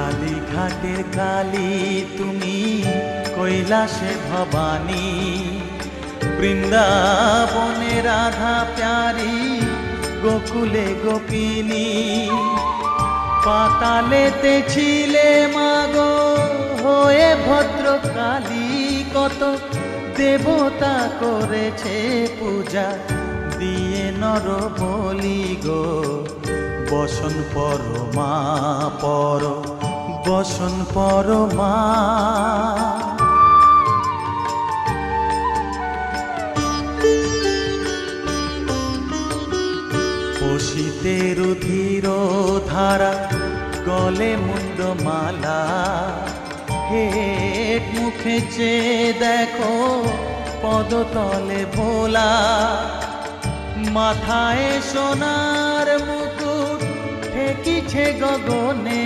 কালীঘাটের কালী তুমি, কৈলাসে ভবানী, বৃন্দাবনে রাধা প্যারি, গোকুলে গোপিনী। পাতালেতে ছিলে মাগো হয়ে ভদ্রকালী, কত দেবতা করেছে পূজা দিয়ে নর বলি গো। বসন পরমা পর, বসন পরমা। পশিতে রুধির ধারা, গলে মুন্ডমালা, হেট মুখে চেয়ে দেখো পদতলে ভোলা। মাথায় সোনার মুকুট ঠেকিছে গগনে,